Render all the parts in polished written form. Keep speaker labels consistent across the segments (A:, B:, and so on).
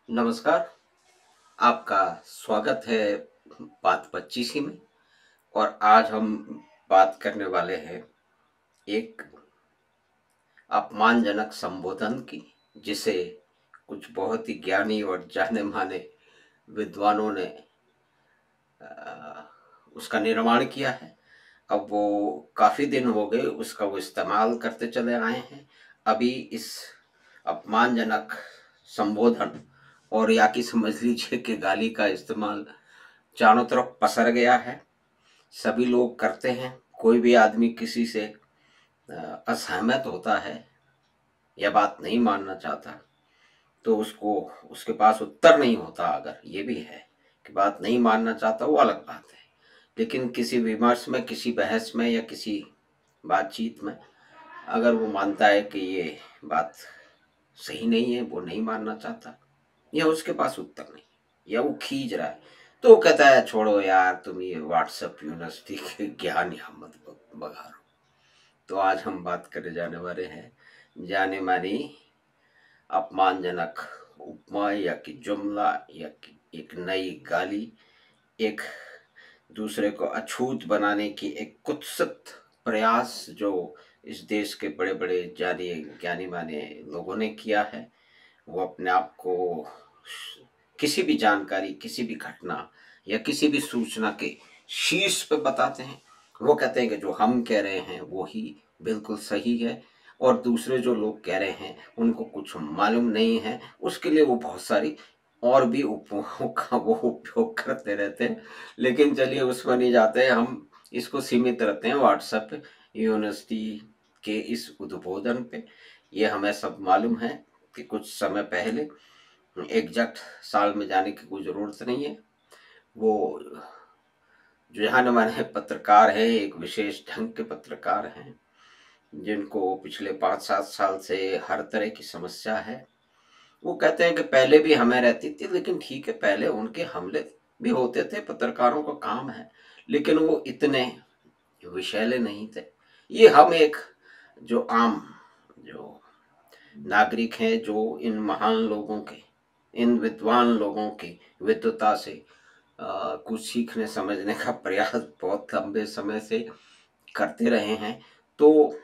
A: नमस्कार, आपका स्वागत है बात 25 में। और आज हम बात करने वाले हैं एक अपमानजनक संबोधन की, जिसे कुछ बहुत ही ज्ञानी और जाने-माने विद्वानों ने उसका निर्माण किया है। अब वो काफ़ी दिन हो गए उसका वो इस्तेमाल करते चले आए हैं। अभी इस अपमानजनक संबोधन और या कि समझ लीजिए कि गाली का इस्तेमाल चारों तरफ पसर गया है। सभी लोग करते हैं। कोई भी आदमी किसी से असहमत होता है या बात नहीं मानना चाहता, तो उसको उसके पास उत्तर नहीं होता। अगर ये भी है कि बात नहीं मानना चाहता, वो अलग बात है। लेकिन किसी विमर्श में, किसी बहस में या किसी बातचीत में अगर वो मानता है कि ये बात सही नहीं है, वो नहीं मानना चाहता, या उसके पास उत्तर नहीं, या वो खींच रहा है, तो वो कहता है छोड़ो यार, तुम ये व्हाट्सएप यूनिवर्सिटी के ज्ञान यहाँ मत बघारो। तो आज हम बात करने जाने वाले हैं जाने मानी अपमानजनक उपमा या कि जुमला या कि एक नई गाली, एक दूसरे को अछूत बनाने की एक कुत्सित प्रयास जो इस देश के बड़े बड़े जाने ज्ञानी माने लोगों ने किया है। वो अपने आप को किसी भी जानकारी, किसी भी घटना या किसी भी सूचना के शीर्ष पे बताते हैं। वो कहते हैं कि जो हम कह रहे हैं वो ही बिल्कुल सही है, और दूसरे जो लोग कह रहे हैं उनको कुछ मालूम नहीं है। उसके लिए वो बहुत सारी और भी उपमाओं का वो उपयोग करते रहते हैं। लेकिन चलिए उसमें नहीं जाते, हम इसको सीमित रखते हैं व्हाट्सएप यूनिवर्सिटी के इस उद्बोधन पे। ये हमें सब मालूम है कि कुछ समय पहले, एग्जैक्ट साल में जाने की कोई ज़रूरत नहीं है, वो जो जाने माने पत्रकार हैं, एक विशेष ढंग के पत्रकार हैं, जिनको पिछले 5-7 साल से हर तरह की समस्या है। वो कहते हैं कि पहले भी हमें रहती थी, लेकिन ठीक है, पहले उनके हमले भी होते थे, पत्रकारों का काम है, लेकिन वो इतने विषैले नहीं थे। ये हम एक जो आम जो नागरिक हैं, जो इन महान लोगों के, इन विद्वान लोगों की विद्वता से कुछ सीखने समझने का प्रयास बहुत लंबे समय से करते रहे हैं। तो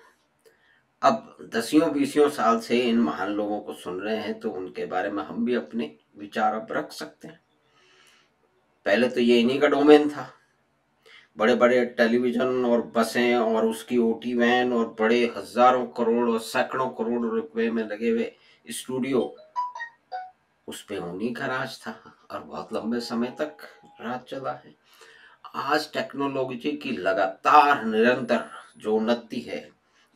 A: अब दसियों बीसियों साल से इन महान लोगों को सुन रहे हैं, तो उनके बारे में हम भी अपने विचार अब रख सकते हैं। पहले तो ये इन्हीं का डोमेन था। बड़े बड़े टेलीविजन और बसें और उसकी ओटी वैन और बड़े हजारों करोड़ और सैकड़ों करोड़ रुपए में लगे हुए स्टूडियो, उस पे उन्हीं का राज था और बहुत लंबे समय तक राज चला है। आज टेक्नोलॉजी की लगातार निरंतर जो उन्नति है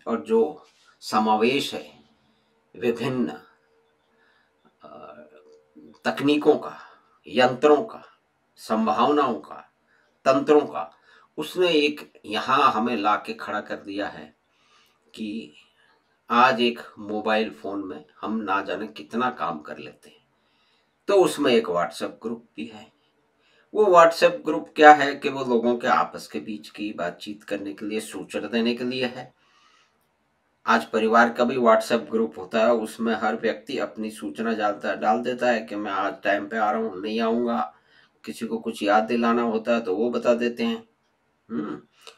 A: और जो समावेश है विभिन्न तकनीकों का, यंत्रों का, संभावनाओं का, तंत्रों का, उसने एक यहाँ हमें ला के खड़ा कर दिया है कि आज एक मोबाइल फोन में हम ना जाने कितना काम कर लेते हैं। तो उसमें एक व्हाट्सएप ग्रुप भी है। वो व्हाट्सएप ग्रुप क्या है कि वो लोगों के आपस के बीच की बातचीत करने के लिए, सूचना देने के लिए है। आज परिवार का भी व्हाट्सएप ग्रुप होता है, उसमें हर व्यक्ति अपनी सूचना डाल देता है कि मैं आज टाइम पे आ रहा हूँ, नहीं आऊँगा। किसी को कुछ याद दिलाना होता है तो वो बता देते हैं। हुँ,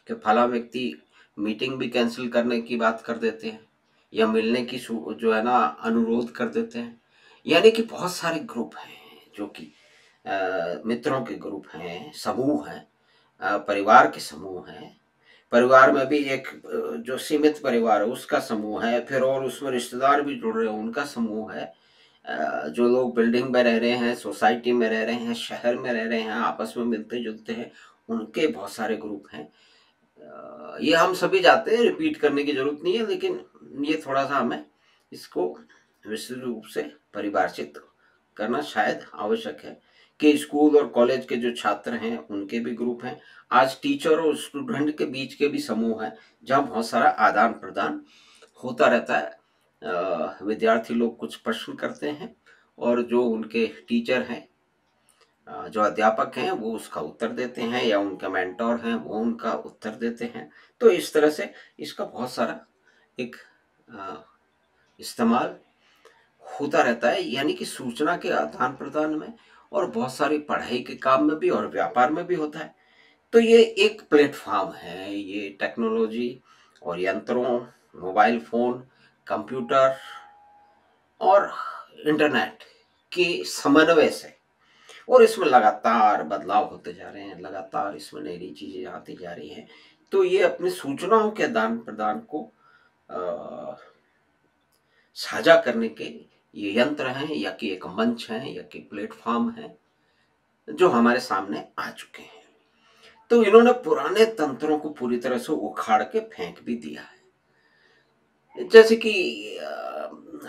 A: कि फला व्यक्ति मीटिंग भी कैंसल करने की बात कर देते हैं, या मिलने की जो है ना अनुरोध कर देते हैं। यानी कि बहुत सारे ग्रुप हैं जो कि मित्रों के ग्रुप हैं, समूह हैं, परिवार के समूह हैं। परिवार में भी एक जो सीमित परिवार है उसका समूह है, फिर और उसमें रिश्तेदार भी जुड़ रहे हैं उनका समूह है। जो लोग बिल्डिंग में रह रहे हैं, सोसाइटी में रह रहे हैं, शहर में रह रहे हैं, आपस में मिलते-जुलते हैं, उनके बहुत सारे ग्रुप हैं। ये हम सभी जानते हैं, रिपीट करने की ज़रूरत नहीं है, लेकिन ये थोड़ा-सा हमें इसको विस्तृत रूप से परिभाषित करना शायद आवश्यक है कि स्कूल और कॉलेज के जो छात्र हैं, उनके भी ग्रुप हैं। आज टीचर और स्टूडेंट के बीच के भी समूह हैं, जहाँ बहुत सारा आदान-प्रदान होता रहता है। विद्यार्थी लोग कुछ प्रश्न करते हैं और जो उनके टीचर हैं, जो अध्यापक हैं, वो उसका उत्तर देते हैं, या उनके मेंटर हैं वो उनका उत्तर देते हैं। तो इस तरह से इसका बहुत सारा एक अ, इस्तेमाल होता रहता है, यानी कि सूचना के आदान प्रदान में और बहुत सारी पढ़ाई के काम में भी और व्यापार में भी होता है। तो ये एक प्लेटफॉर्म है, ये टेक्नोलॉजी और यंत्रों, मोबाइल फोन, कंप्यूटर और इंटरनेट के समन्वय से, और इसमें लगातार बदलाव होते जा रहे हैं, लगातार इसमें नई नई चीजें आती जा रही हैं। तो ये अपनी सूचनाओं के आदान प्रदान को अ, साझा करने के ये यंत्र हैं, या कि एक मंच है, या कि प्लेटफॉर्म है, जो हमारे सामने आ चुके हैं। तो इन्होंने पुराने तंत्रों को पूरी तरह से उखाड़ के फेंक भी दिया है। जैसे कि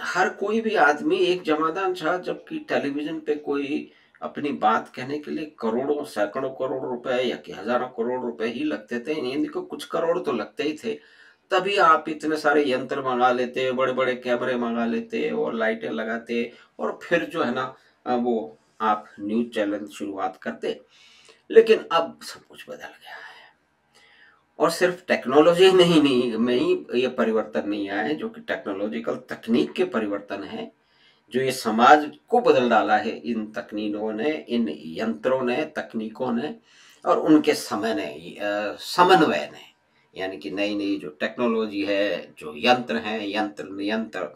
A: हर कोई भी आदमी, एक जमाना था जबकि टेलीविजन पे कोई अपनी बात कहने के लिए करोड़ों सैकड़ों करोड़ रुपए या कि हजारों करोड़ रुपए ही लगते थे, यानी कि कुछ करोड़ तो लगते ही थे। तभी आप इतने सारे यंत्र मंगा लेते, बड़े बड़े कैमरे मंगा लेते और लाइटें लगाते, और फिर जो है ना वो आप न्यूज चैनल शुरुआत करते। लेकिन अब सब कुछ बदल गया है, और सिर्फ टेक्नोलॉजी नहीं नहीं में ही ये परिवर्तन नहीं आए, जो कि टेक्नोलॉजिकल तकनीक के परिवर्तन है, जो ये समाज को बदल डाला है इन तकनीकों ने, इन यंत्रों ने, तकनीकों ने, और उनके समय ने, समन्वय ने। यानी कि नई नई जो टेक्नोलॉजी है, जो यंत्र हैं, यंत्र नियंत्र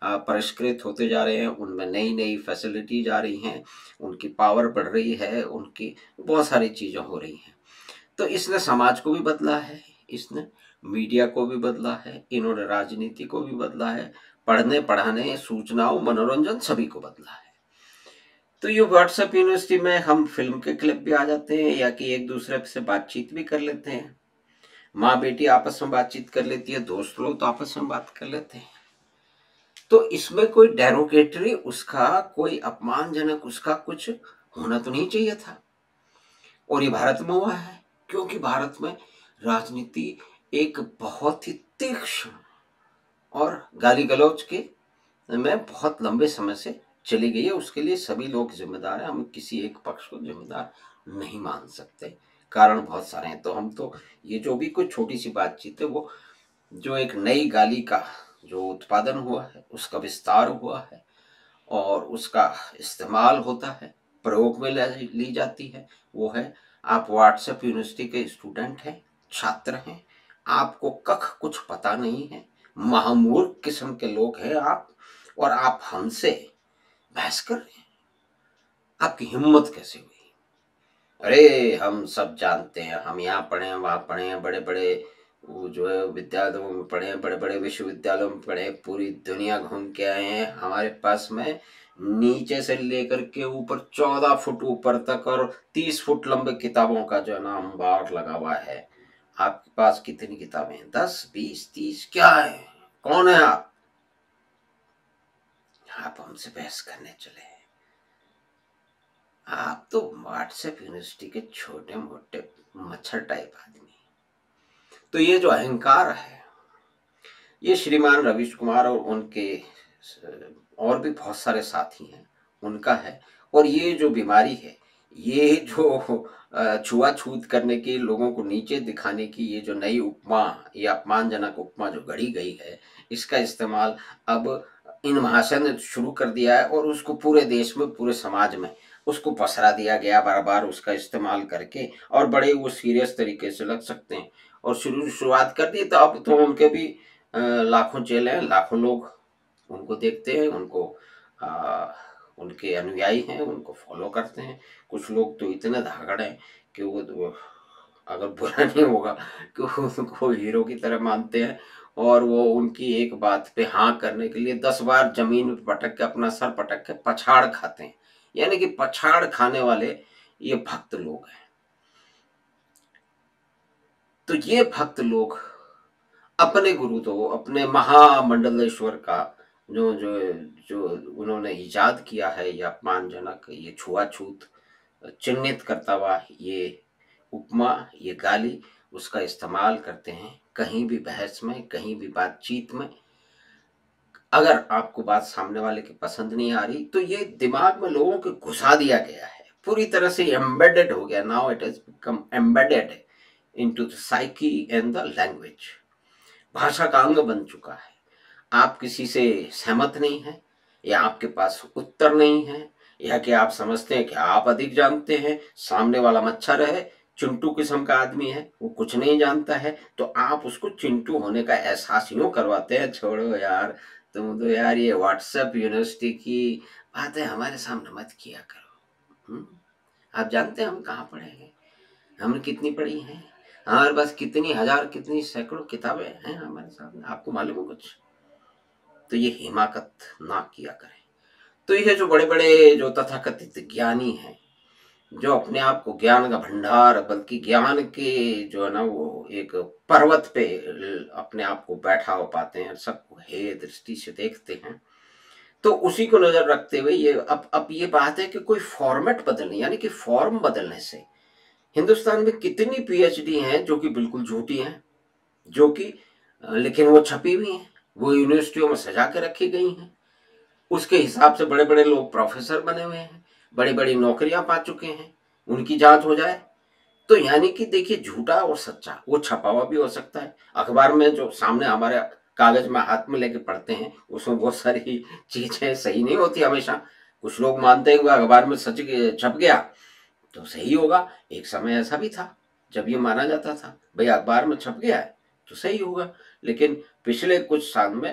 A: परिष्कृत होते जा रहे हैं, उनमें नई नई फैसिलिटीज आ रही हैं, उनकी पावर बढ़ रही है, उनकी बहुत सारी चीजें हो रही हैं। तो इसने समाज को भी बदला है, इसने मीडिया को भी बदला है, इन्होंने राजनीति को भी बदला है, पढ़ने पढ़ाने, सूचनाओं, मनोरंजन सभी को बदला है। तो ये व्हाट्सएप यूनिवर्सिटी में हम फिल्म के क्लिप भी आ जाते हैं, या कि एक दूसरे से बातचीत भी कर लेते हैं, माँ बेटी आपस में बातचीत कर लेती है, दोस्त लोग तो आपस में बात कर लेते हैं। तो इसमें कोई डेरोगेटरी, उसका कोई अपमानजनक, उसका कुछ होना तो नहीं चाहिए था। और ये भारत में हुआ है, क्योंकि भारत में राजनीति एक बहुत ही तीक्ष्ण और गाली गलौज के में बहुत लंबे समय से चली गई है। उसके लिए सभी लोग जिम्मेदार हैं, हम किसी एक पक्ष को जिम्मेदार नहीं मान सकते। कारण बहुत सारे हैं। तो हम तो ये जो भी कोई छोटी सी बातचीत है, वो जो एक नई गाली का जो उत्पादन हुआ है, उसका विस्तार हुआ है और उसका इस्तेमाल होता है, प्रयोग में ली जाती है, वो है आप व्हाट्सएप यूनिवर्सिटी के स्टूडेंट हैं, छात्र हैं, आपको कख कुछ पता नहीं है, महामूर्ख किस्म के लोग हैं आप, और आप हमसे बहस कर रहे हैं। आपकी हिम्मत कैसे हुई? अरे हम सब जानते हैं, हम यहाँ पढ़े हैं, वहाँ पढ़े हैं, बड़े बड़े वो जो है विद्यालयों में पढ़े हैं, बड़े बड़े विश्वविद्यालयों में पढ़े हैं, पूरी दुनिया घूम के आए हैं। हमारे पास में नीचे से लेकर के ऊपर 14 फुट ऊपर तक और 30 फुट लंबे किताबों का जो है ना अंबार लगा हुआ है। आपके पास कितनी किताबें हैं? 10, 20, 30? क्या है? कौन है आप हमसे बहस करने चले हैं? आप तो व्हाट्सएप यूनिवर्सिटी के छोटे मोटे मच्छर टाइप आदमी। तो ये जो अहंकार है, ये श्रीमान रवीश कुमार और उनके और भी बहुत सारे साथी हैं, उनका है। और ये जो बीमारी है, ये जो छुआछूत करने की, लोगों को नीचे दिखाने की ये जो नई उपमा, ये अपमानजनक उपमा जो गढ़ी गई है, इसका इस्तेमाल अब इन महाशय ने शुरू कर दिया है, और उसको पूरे देश में, पूरे समाज में उसको पसरा दिया गया बार बार उसका इस्तेमाल करके, और बड़े वो सीरियस तरीके से लग सकते हैं। और शुरुआत कर दी, तो अब तो उनके भी लाखों चेले हैं, लाखों लोग उनको देखते हैं, उनको उनके अनुयायी हैं, उनको फॉलो करते हैं। कुछ लोग तो इतने धागड़ हैं कि वो अगर बुरा नहीं होगा कि उनको हीरो की तरह मानते हैं, और वो उनकी एक बात पे हाँ करने के लिए 10 बार जमीन पे पटक के, अपना सर पटक के पछाड़ खाते हैं। यानी कि पछाड़ खाने वाले ये भक्त लोग हैं। तो ये भक्त लोग अपने गुरु तो, अपने महामंडलेश्वर का जो जो जो उन्होंने इजाद किया है, ये अपमानजनक, ये छुआछूत चिन्हित करता हुआ ये उपमा, ये गाली, उसका इस्तेमाल करते हैं कहीं भी बहस में, कहीं भी बातचीत में। अगर आपको बात सामने वाले की पसंद नहीं आ रही, तो ये दिमाग में लोगों के घुसा दिया गया है, पूरी तरह से एम्बेडेड हो गया। Now it has become embedded into the psyche and the language. भाषा का अंग बन चुका है। आप किसी से सहमत नहीं है, या आपके पास उत्तर नहीं है, या कि आप समझते हैं कि आप अधिक जानते हैं, सामने वाला मच्छर है, चिंटू किस्म का आदमी है, वो कुछ नहीं जानता है, तो आप उसको चिंटू होने का एहसास यूं करवाते हैं, छोड़ो यार, तुम तो यार ये व्हाट्सएप यूनिवर्सिटी की बातें हमारे सामने मत किया करो। आप जानते हैं हम कहाँ पढ़े हैं, हमने कितनी पढ़ी हैं, हमारे पास कितनी हजार कितनी सैकड़ों किताबें हैं हमारे सामने, आपको मालूम है कुछ? तो ये हिमाकत ना किया करें। तो ये जो बड़े बड़े जो तथाकथित ज्ञानी हैं, जो अपने आप को ज्ञान का भंडार, बल्कि ज्ञान के जो है ना वो एक पर्वत पे अपने आप को बैठा हो पाते हैं, सबको हे दृष्टि से देखते हैं, तो उसी को नजर रखते हुए ये अब ये बात है कि कोई फॉर्मेट बदलने, यानी कि फॉर्म बदलने से हिंदुस्तान में कितनी पीएचडी हैं जो कि बिल्कुल झूठी हैं, जो कि लेकिन वो छपी हुई हैं, वो यूनिवर्सिटियों में सजा के रखी गई हैं, उसके हिसाब से बड़े बड़े लोग प्रोफेसर बने हुए हैं, बड़ी बड़ी नौकरियां पा चुके हैं, उनकी जांच हो जाए तो यानी कि देखिए झूठा और सच्चा वो छपा हुआ भी हो सकता है। अखबार में जो सामने हमारे कागज में हाथ में लेके पढ़ते हैं उसमें बहुत सारी चीजें सही नहीं होती हमेशा। कुछ लोग मानते हैं कि अखबार में सच छप गया तो सही होगा। एक समय ऐसा भी था जब ये माना जाता था भाई अखबार में छप गया है तो सही होगा। लेकिन पिछले कुछ साल में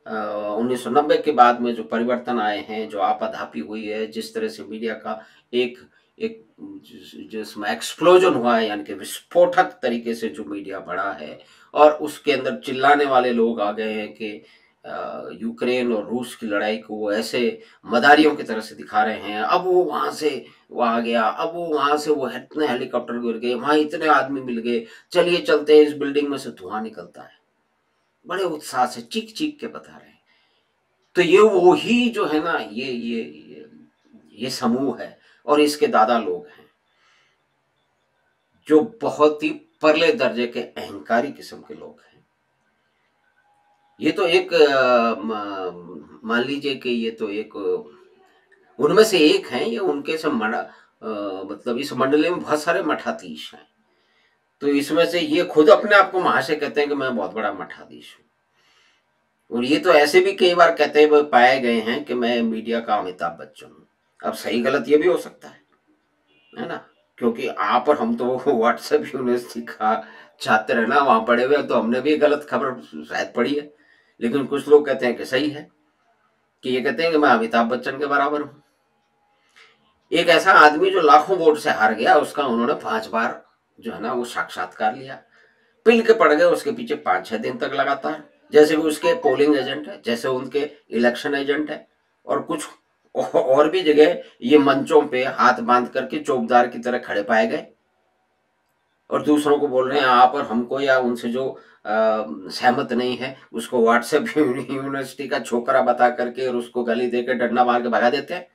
A: 1990 के बाद में जो परिवर्तन आए हैं, जो आपाधापी हुई है, जिस तरह से मीडिया का एक एक जिसमें एक्सप्लोजन हुआ है, यानी कि विस्फोटक तरीके से जो मीडिया बढ़ा है और उसके अंदर चिल्लाने वाले लोग आ गए हैं कि यूक्रेन और रूस की लड़ाई को वो ऐसे मदारियों की तरह से दिखा रहे हैं, अब वो वहां से वो आ गया, अब वो वहां से वो इतने हेलीकॉप्टर गिर गए, वहां इतने आदमी मिल गए, चलिए चलते हैं, इस बिल्डिंग में से धुआं निकलता है, बड़े उत्साह से चीख चीख के बता रहे हैं। तो ये वो ही जो है ना ये समूह है और इसके दादा लोग हैं जो बहुत ही परले दर्जे के अहंकारी किस्म के लोग हैं। ये तो एक मान लीजिए कि ये तो एक उनमें से एक हैं, ये उनके से मतलब इस मंडली में बहुत सारे मठाधीश हैं। तो इसमें से ये खुद अपने आप को महाशय कहते हैं कि मैं बहुत बड़ा मठाधीश हूँ, और ये तो ऐसे भी कई बार कहते हुए पाए गए हैं कि मैं मीडिया का अमिताभ बच्चन हूँ। अब सही गलत ये भी हो सकता है ना, क्योंकि आप और हम तो व्हाट्सएप यूनिवर्सिटी का छात्र है ना, वहां पढ़े हुए, तो हमने भी गलत खबर शायद पढ़ी है, लेकिन कुछ लोग कहते हैं कि सही है, कि ये कहते हैं कि मैं अमिताभ बच्चन के बराबर हूँ। एक ऐसा आदमी जो लाखों वोट से हार गया, उसका उन्होंने 5 बार जो है ना वो साक्षात्कार लिया, पिल के पड़ गए उसके पीछे 5-6 दिन तक लगातार, जैसे कि उसके पोलिंग एजेंट है, जैसे उनके इलेक्शन एजेंट है, और कुछ और भी जगह ये मंचों पे हाथ बांध करके चौकीदार की तरह खड़े पाए गए और दूसरों को बोल रहे हैं आप और हमको, या उनसे जो सहमत नहीं है उसको व्हाट्सएप यूनिवर्सिटी का छोकरा बता करके और उसको गाली देकर डंडा मार के भगा देते हैं।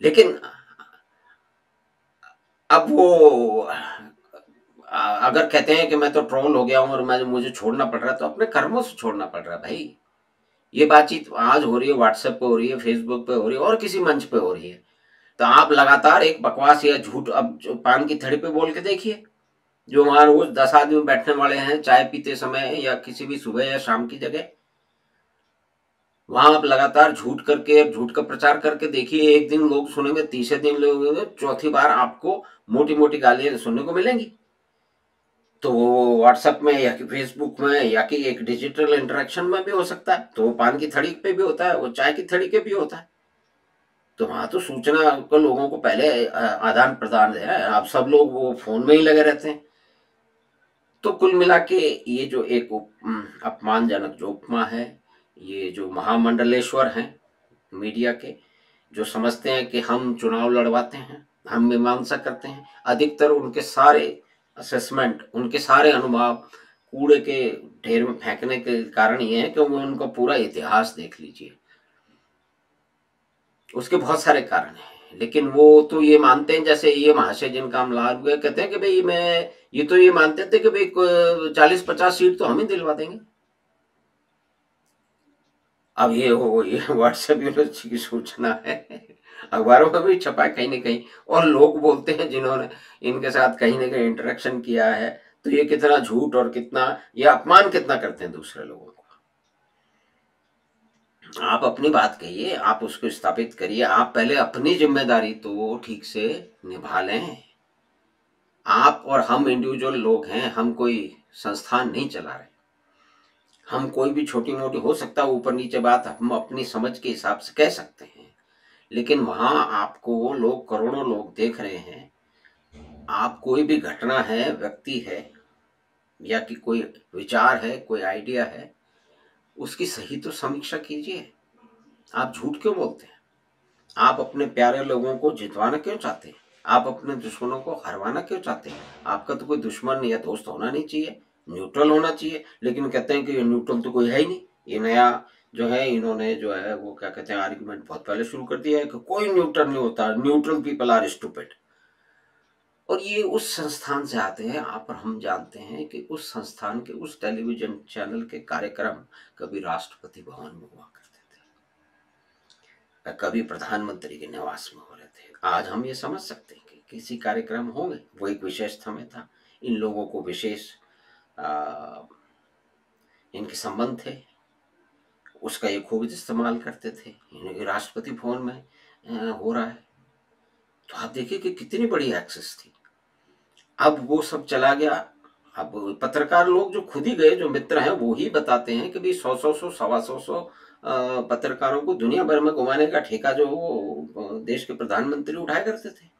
A: लेकिन अब वो अगर कहते हैं कि मैं तो ट्रोल हो गया हूं और मैं मुझे छोड़ना पड़ रहा है, तो अपने कर्मों से छोड़ना पड़ रहा है भाई। ये बातचीत आज हो रही है, व्हाट्सएप पे हो रही है, फेसबुक पे हो रही है और किसी मंच पे हो रही है, तो आप लगातार एक बकवास या झूठ अब जो पान की थड़ी पे बोल के देखिए, जो वहां रोज 10 आदमी बैठने वाले हैं चाय पीते समय या किसी भी सुबह या शाम की जगह, वहां आप लगातार झूठ करके झूठ का प्रचार करके देखिए, एक दिन लोग सुनेंगे, तीसरे दिन लोग, चौथी बार आपको मोटी मोटी गालियां सुनने को मिलेंगी। तो वो व्हाट्सएप में या कि फेसबुक में या कि एक डिजिटल इंटरेक्शन में भी हो सकता है, तो वो पान की थड़ी पे भी होता है, वो चाय की थड़ी पे भी होता है। तो वहां तो सूचना को लोगों को पहले आदान प्रदान है, अब सब लोग वो फोन में ही लगे रहते हैं। तो कुल मिला के ये जो एक अपमानजनक जो उपमा है, ये जो महामंडलेश्वर हैं मीडिया के, जो समझते हैं कि हम चुनाव लड़वाते हैं, हम मीमांसा करते हैं, अधिकतर उनके सारे असेसमेंट, उनके सारे अनुभाव कूड़े के ढेर में फेंकने के कारण ये है कि वो उनका पूरा इतिहास देख लीजिए, उसके बहुत सारे कारण हैं। लेकिन वो तो ये मानते हैं, जैसे ये महाशय जिनका हम लाल हुए कहते हैं कि भाई मैं, ये तो ये मानते थे कि भाई 40-50 सीट तो हम ही दिलवा देंगे। अब ये व्हाट्सएप यूनिवर्सिटी की सूचना है, अखबारों में भी छपा है कहीं ना कहीं, और लोग बोलते हैं जिन्होंने इनके साथ कहीं ना कहीं इंटरेक्शन किया है, तो ये कितना झूठ और कितना ये अपमान कितना करते हैं दूसरे लोगों को। आप अपनी बात कहिए, आप उसको स्थापित करिए, आप पहले अपनी जिम्मेदारी तो ठीक से निभा लें। आप और हम इंडिविजुअल लोग हैं, हम कोई संस्थान नहीं चला रहे। हम कोई भी छोटी मोटी हो सकता है ऊपर नीचे बात हम अपनी समझ के हिसाब से कह सकते हैं, लेकिन वहां आपको लोग, करोड़ों लोग देख रहे हैं। आप कोई भी घटना है, व्यक्ति है, या कि कोई विचार है, कोई आइडिया है, उसकी सही तो समीक्षा कीजिए। आप झूठ क्यों बोलते हैं? आप अपने प्यारे लोगों को जितवाना क्यों चाहते हैं? आप अपने दुश्मनों को हरवाना क्यों चाहते हैं? आपका तो कोई दुश्मन या दोस्त होना नहीं चाहिए, न्यूट्रल होना चाहिए। लेकिन कहते हैं कि न्यूट्रल तो कोई है ही नहीं। ये नया जो है, इन्होंने जो है वो क्या कहते हैं, आर्ग्यूमेंट बहुत पहले शुरू कर दिया है कि कोई न्यूट्रल नहीं होता, न्यूट्रल पीपल आर स्टूपिड। और ये उस संस्थान से आते हैं। आप और हम जानते हैं कि उस संस्थान के, उस टेलीविजन चैनल के कार्यक्रम कभी राष्ट्रपति भवन में हुआ करते थे, कभी प्रधानमंत्री के निवास में हो रहे थे। आज हम ये समझ सकते हैं कि किसी कार्यक्रम होंगे, वो एक विशेष समय था, इन लोगों को विशेष इनके संबंध थे, उसका ये खूब इस्तेमाल करते थे। इन्हें राष्ट्रपति भवन में हो रहा है, तो आप देखिए कि कितनी बड़ी एक्सेस थी। अब वो सब चला गया। अब पत्रकार लोग जो खुद ही गए, जो मित्र हैं, वो ही बताते हैं कि भाई 100 सवा 100 पत्रकारों को दुनिया भर में घुमाने का ठेका जो वो देश के प्रधानमंत्री उठाया करते थे।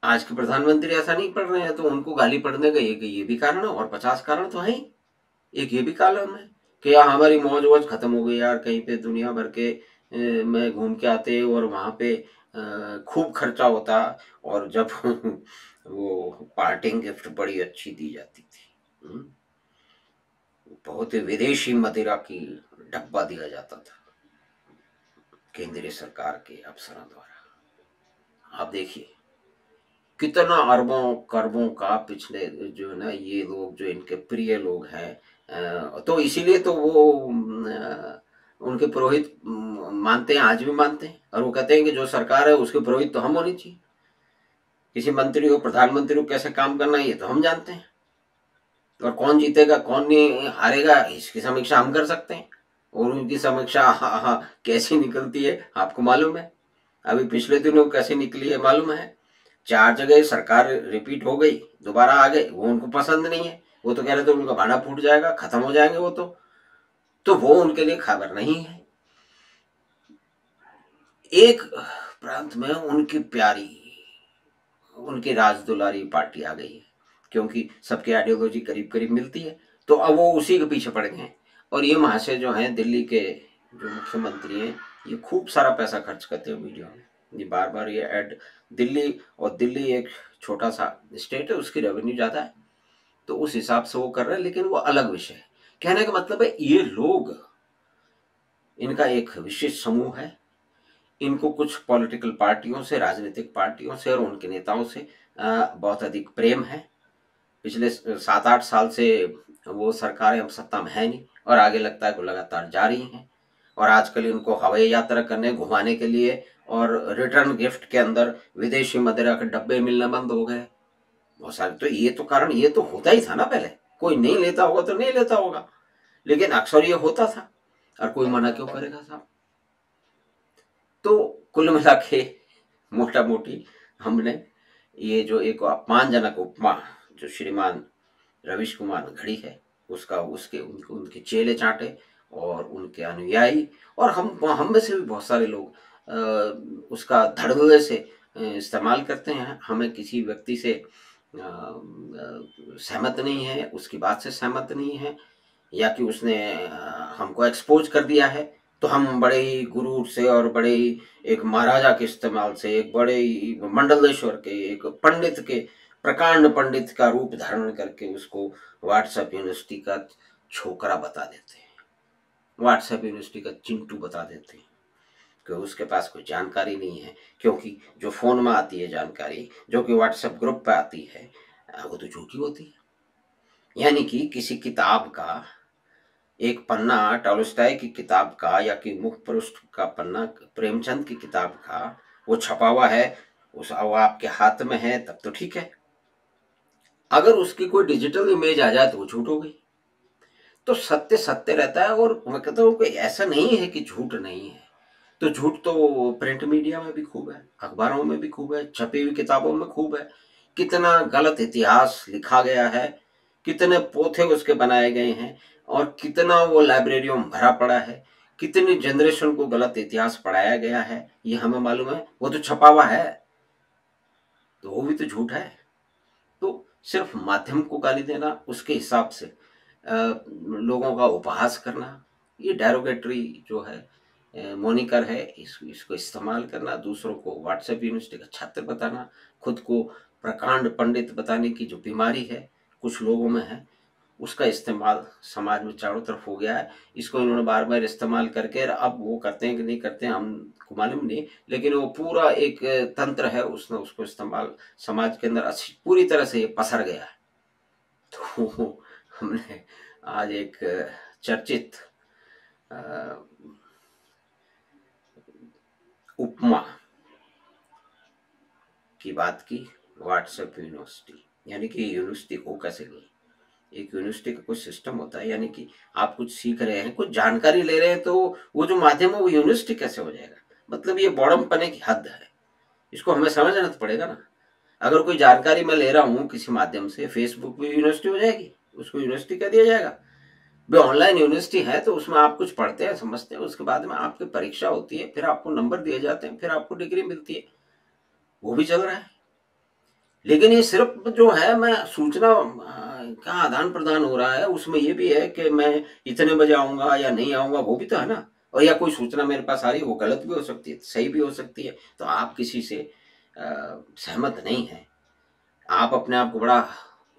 A: आज के प्रधानमंत्री ऐसा नहीं पढ़ रहे हैं तो उनको गाली पढ़ने का ये भी कारण है, और 50 कारण तो है ही। एक ये भी कारण है कि यार हमारी मौज वौज खत्म हो गई यार, कहीं पे दुनिया भर के में घूम के आते और वहां पे खूब खर्चा होता, और जब वो पार्टिंग गिफ्ट बड़ी अच्छी दी जाती थी। बहुत ही विदेशी मदिरा की डब्बा दिया जाता था केंद्रीय सरकार के अफसरों द्वारा। आप देखिए कितना अरबों करबों का पिछले जो है ना, ये लोग जो इनके प्रिय लोग हैं, तो इसीलिए तो वो उनके पुरोहित मानते हैं, आज भी मानते हैं। और वो कहते हैं कि जो सरकार है उसके पुरोहित तो हम होने चाहिए। किसी मंत्री को, प्रधानमंत्री को कैसे काम करना है ये तो हम जानते हैं, और कौन जीतेगा कौन नहीं हारेगा इसकी समीक्षा हम कर सकते हैं। और उनकी समीक्षा कैसी निकलती है आपको मालूम है। अभी पिछले दिनों कैसे निकली है मालूम है। 4 जगह सरकार रिपीट हो गई, दोबारा आ गए, वो उनको पसंद नहीं है। वो तो कह रहे थे उनका भाड़ा फूट जाएगा, खत्म हो जाएंगे वो तो वो उनके लिए खबर नहीं है। एक प्रांत में उनकी प्यारी, उनकी राजदुलारी पार्टी आ गई है, क्योंकि सबकी आइडियोलॉजी करीब करीब मिलती है, तो अब वो उसी के पीछे पड़ गए हैं। और ये महाशय जो हैं, दिल्ली के जो मुख्यमंत्री हैं, ये खूब सारा पैसा खर्च करते हैं वीडियो में। ये बार बार ये ऐड, दिल्ली, और दिल्ली एक छोटा सा स्टेट है, उसकी रेवेन्यू ज़्यादा है, तो उस हिसाब से वो कर रहे हैं। लेकिन वो अलग विषय है। कहने का मतलब है ये लोग, इनका एक विशेष समूह है, इनको कुछ पॉलिटिकल पार्टियों से, राजनीतिक पार्टियों से और उनके नेताओं से बहुत अधिक प्रेम है। पिछले 7-8 साल से वो सरकारें अब सत्ता में है नहीं, और आगे लगता है कि लगातार जा रही हैं। और आजकल इनको हवाई यात्रा करने, घुमाने के लिए, और रिटर्न गिफ्ट के अंदर विदेशी मदिरा के डब्बे मिलने बंद हो गए बहुत सारे। तो ये तो कारण, ये तो होता ही था ना पहले। कोई नहीं लेता होगा तो नहीं लेता होगा, लेकिन अक्सर ये होता था, और कोई मना क्यों करेगा साहब। तो कुल मिला के मोटा मोटी हमने ये जो एक अपमानजनक उपमा जो श्रीमान रवीश कुमार घड़ी है, उसका, उसके उनके चेले चाटे और उनके अनुयायी, और हम में से भी बहुत सारे लोग उसका धड़ल्ले से इस्तेमाल करते हैं। हमें किसी व्यक्ति से सहमत नहीं है, उसकी बात से सहमत नहीं है, या कि उसने हमको एक्सपोज कर दिया है, तो हम बड़े ही गुरूर से और बड़े ही एक महाराजा के इस्तेमाल से, एक बड़े ही मंडलेश्वर के, एक पंडित के, प्रकांड पंडित का रूप धारण करके उसको व्हाट्सएप यूनिवर्सिटी का छोकरा बता देते हैं, व्हाट्सएप यूनिवर्सिटी का चिंटू बता देते हैं, कि उसके पास कोई जानकारी नहीं है। क्योंकि जो फोन में आती है जानकारी, जो कि व्हाट्सएप ग्रुप पे आती है, वो तो झूठी होती है। यानी कि किसी किताब का एक पन्ना, टॉलस्टॉय की किताब का, या कि मुख पृष्ठ का पन्ना प्रेमचंद की किताब का, वो छपा हुआ है, वो आपके हाथ में है, तब तो ठीक है। अगर उसकी कोई डिजिटल इमेज आ जाए तो वो झूठ हो गई। तो सत्य सत्य रहता है। और मैं कहता हूँ कि ऐसा नहीं है कि झूठ नहीं है। तो झूठ तो प्रिंट मीडिया में भी खूब है, अखबारों में भी खूब है, छपी हुई किताबों में खूब है। कितना गलत इतिहास लिखा गया है, कितने पोथे उसके बनाए गए हैं, और कितना वो लाइब्रेरियों में भरा पड़ा है। कितनी जनरेशन को गलत इतिहास पढ़ाया गया है, ये हमें मालूम है। वो तो छपा हुआ है, तो वो भी तो झूठ है। तो सिर्फ माध्यम को गाली देना, उसके हिसाब से लोगों का उपहास करना, ये डेरोगेटरी जो है मोनिकर है, इसको इस्तेमाल करना, दूसरों को व्हाट्सएप यूनिवर्सिटी का छात्र बताना, खुद को प्रकांड पंडित बताने की जो बीमारी है कुछ लोगों में है, उसका इस्तेमाल समाज में चारों तरफ हो गया है। इसको इन्होंने बार बार इस्तेमाल करके, अब वो करते हैं कि नहीं करते हैं हमको मालूम नहीं, लेकिन वो पूरा एक तंत्र है, उसने उसको इस्तेमाल समाज के अंदर अच्छी पूरी तरह से ये पसर गया है। तो हमने आज एक चर्चित उपमा की बात की, व्हाट्सएप यूनिवर्सिटी, यानी कि यूनिवर्सिटी हो कैसे गई। एक यूनिवर्सिटी का कुछ सिस्टम होता है, यानी कि आप कुछ सीख रहे हैं, कुछ जानकारी ले रहे हैं, तो वो जो माध्यम है वो यूनिवर्सिटी कैसे हो जाएगा। मतलब ये बॉडम पने की हद है, इसको हमें समझना तो पड़ेगा ना। अगर कोई जानकारी मैं ले रहा हूँ किसी माध्यम से, फेसबुक भी यूनिवर्सिटी हो जाएगी, उसको यूनिवर्सिटी कह दिया जाएगा। भाई ऑनलाइन यूनिवर्सिटी है तो उसमें आप कुछ पढ़ते हैं, समझते हैं, उसके बाद में आपकी परीक्षा होती है, फिर आपको नंबर दिए जाते हैं, फिर आपको डिग्री मिलती है, वो भी चल रहा है। लेकिन ये सिर्फ जो है मैं सूचना का आदान प्रदान हो रहा है, उसमें ये भी है कि मैं इतने बजे आऊंगा या नहीं आऊंगा, वो भी तो है ना। और या कोई सूचना मेरे पास आ रही है, वो गलत भी हो सकती है, सही भी हो सकती है, तो आप किसी से सहमत नहीं है, आप अपने आप को बड़ा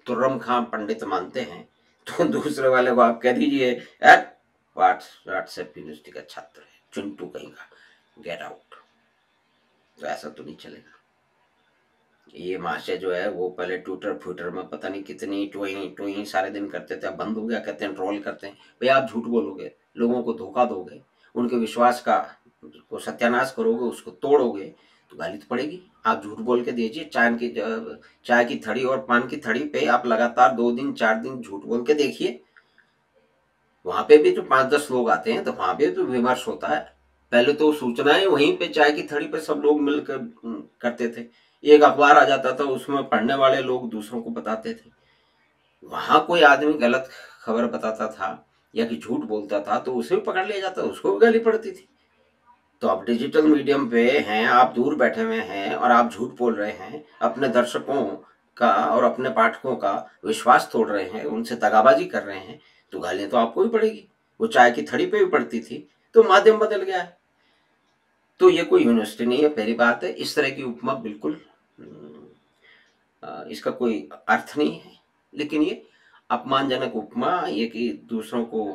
A: तुर्रम खां पंडित मानते हैं, तो दूसरे वाले को आप कह दीजिए व्हाट्सएप यूनिवर्सिटी का छात्र है, चिंटू कहीं का, गेट आउट। तो ऐसा तो नहीं चलेगा। ये महाशय जो है वो पहले ट्विटर फ्यूटर में पता नहीं कितनी टोई टोई सारे दिन करते थे, अब बंद हो गया, कहते हैं ट्रोल करते हैं। भाई आप झूठ बोलोगे, लोगों को धोखा दोगे, उनके विश्वास का को सत्यानाश करोगे, उसको तोड़ोगे, तो गाली तो पड़ेगी। आप झूठ बोल के दीजिए, चाय की थड़ी और पान की थड़ी पे आप लगातार 2 दिन 4 दिन झूठ बोल के देखिए, वहां पे भी तो 5-10 लोग आते हैं, तो वहां पे तो विमर्श होता है। पहले तो सूचनाएं वहीं पे चाय की थड़ी पे सब लोग मिलकर करते थे, एक अखबार आ जाता था, उसमें पढ़ने वाले लोग दूसरों को बताते थे। वहां कोई आदमी गलत खबर बताता था या कि झूठ बोलता था तो उसे भी पकड़ लिया जाता, उसको भी गाली पड़ती थी। तो आप डिजिटल मीडियम पे हैं, आप दूर बैठे हुए हैं और आप झूठ बोल रहे हैं, अपने दर्शकों का और अपने पाठकों का विश्वास तोड़ रहे हैं, उनसे दगाबाजी कर रहे हैं, तो गालियां तो आपको भी पड़ेगी। वो चाय की थड़ी पे भी पड़ती थी, तो माध्यम बदल गया है। तो ये कोई यूनिवर्सिटी नहीं है, पहली बात है। इस तरह की उपमा बिल्कुल इसका कोई अर्थ नहीं है। लेकिन ये अपमानजनक उपमा, ये कि दूसरों को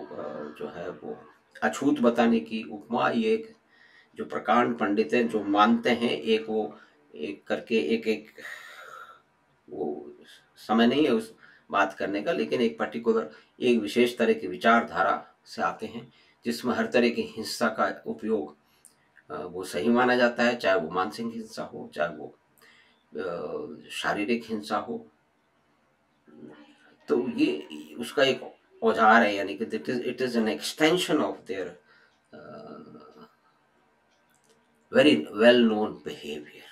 A: जो है वो अछूत बताने की उपमा, ये एक जो प्रकांड पंडित हैं जो मानते हैं, एक वो एक करके एक एक वो समय नहीं है उस बात करने का, लेकिन एक पर्टिकुलर एक विशेष तरह की विचारधारा से आते हैं, जिसमें हर तरह की हिंसा का उपयोग वो सही माना जाता है, चाहे वो मानसिक हिंसा हो, चाहे वो शारीरिक हिंसा हो। तो ये उसका एक औजार है, यानी कि it is an extension of their very well known behaviour.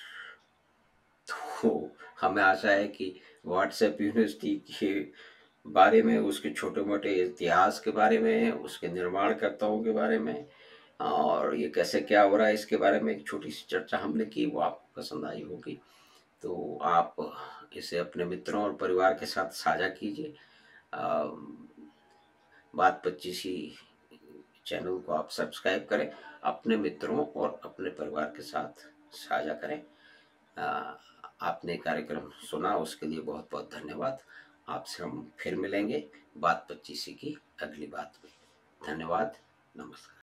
A: तो हमें आशा है कि व्हाट्सएप यूनिवर्सिटी के बारे में, उसके छोटे मोटे इतिहास के बारे में, उसके निर्माणकर्ताओं के बारे में, और ये कैसे क्या हो रहा है, इसके बारे में एक छोटी सी चर्चा हमने की, वो आपको पसंद आई होगी। तो आप इसे अपने मित्रों और परिवार के साथ साझा कीजिए। बात 25 चैनल को आप सब्सक्राइब करें, अपने मित्रों और अपने परिवार के साथ साझा करें। आपने कार्यक्रम सुना, उसके लिए बहुत बहुत धन्यवाद। आपसे हम फिर मिलेंगे बात 25 की अगली बात में। धन्यवाद, नमस्कार।